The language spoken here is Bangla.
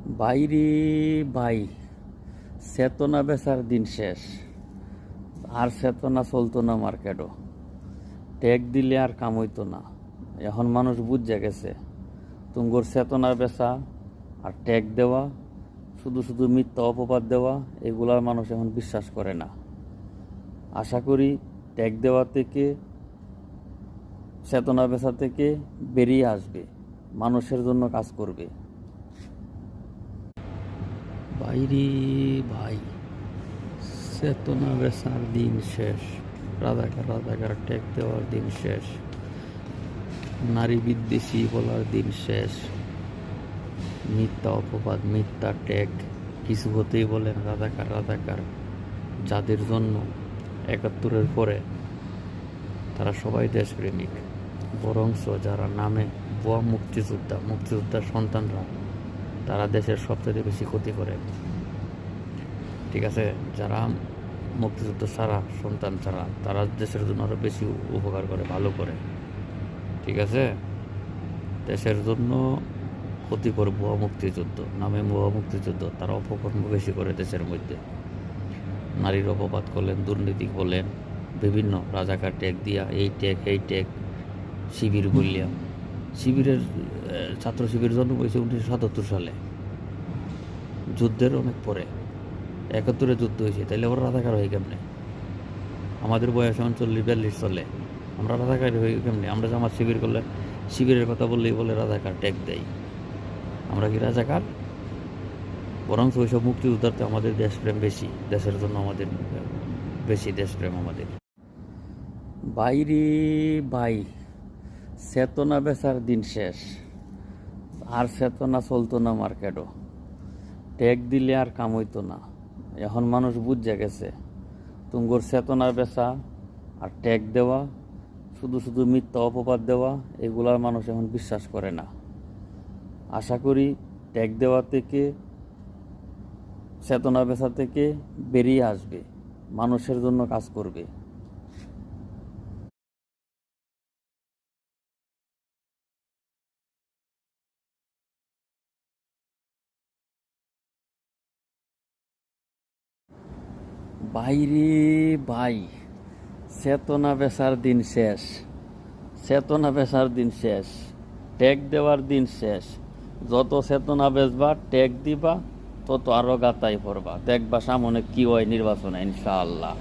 বাইরে ভাই, চেতনা বেচার দিন শেষ। আর চেতনা চলতো না মার্কেটও। ট্যাগ দিলে আর কাম হইতো না। এখন মানুষ বুঝে গেছে তুঙ্গর চেতনা বেচা আর ট্যাগ দেওয়া, শুধু শুধু মিথ্যা অপবাদ দেওয়া, এগুলার মানুষ এখন বিশ্বাস করে না। আশা করি ট্যাগ দেওয়া থেকে, চেতনা বেচা থেকে বেরিয়ে আসবে, মানুষের জন্য কাজ করবে। বাইরে ভাই, চেতনা বেচার দিন শেষ। রাজাকার রাজাকার ট্যাগ দেওয়ার দিন শেষ। নারী বিদ্বেষী বলার দিন শেষ। মিথ্যা অপবাদ, মিথ্যা ট্যাগ, কিছু হতেই বলেন রাজাকার রাজাকার। যাদের জন্য ৭১-এর পরে তারা সবাই দেশপ্রেমিক, বরংস যারা নামে ভুয়া মুক্তিযোদ্ধার সন্তানরা, তারা দেশের সবচেয়ে বেশি ক্ষতি করে। ঠিক আছে, যারা মুক্তিযুদ্ধ ছাড়া, সন্তান ছাড়া, তারা দেশের জন্য আরও বেশি উপকার করে, ভালো করে। ঠিক আছে, দেশের জন্য ক্ষতি করে ভুয়া মুক্তিযুদ্ধ, নামে ভুয়া মুক্তিযুদ্ধ, তারা অপকর্ম বেশি করে দেশের মধ্যে। নারীর অপবাদ করলেন, দুর্নীতি করলেন, বিভিন্ন রাজাকার ট্যাগ দিয়া, এই ট্যাগ শিবির বললিয়া। শিবিরের ছাত্র শিবির জন্ম হয়েছে 1977 সালে, যুদ্ধের অনেক পরে। ৭১-এ যুদ্ধ হয়েছে, তাইলে ওরা রাজাকার হয়ে কেমনে? আমাদের বয়স এখন 40-42 চলে, আমরা রাজাকার হয়ে কেমনে? আমরা জামাত শিবির করলে, শিবিরের কথা বললেই বলে রাজাকার, ট্যাগ দেয়। আমরা কি রাজাকার? বরং ওইসব মুক্তিযোদ্ধাতে আমাদের দেশপ্রেম বেশি, দেশের জন্য আমাদের বেশি দেশপ্রেম আমাদের। বাইরে ভাই, চেতনা বেচার দিন শেষ। আর চেতনা চলতো না মার্কেটও। ট্যাগ দিলে আর কাম হইতো না। এখন মানুষ বুঝে গেছে তুঙ্গর চেতনা বেচা আর ট্যাগ দেওয়া, শুধু শুধু মিথ্যা অপবাদ দেওয়া, এগুলার মানুষ এখন বিশ্বাস করে না। আশা করি ট্যাগ দেওয়া থেকে, চেতনা বেচা থেকে বেরিয়ে আসবে, মানুষের জন্য কাজ করবে। বাইরে ভাই, চেতনা বেচার দিন শেষ। চেতনা বেচার দিন শেষ। ট্যাগ দেওয়ার দিন শেষ। যত চেতনা বেচবা, ট্যাগ দিবা, তত আরো গাতাই পড়বা। দেখবা সামনে কি হয় নির্বাচনে, ইনশাআল্লাহ।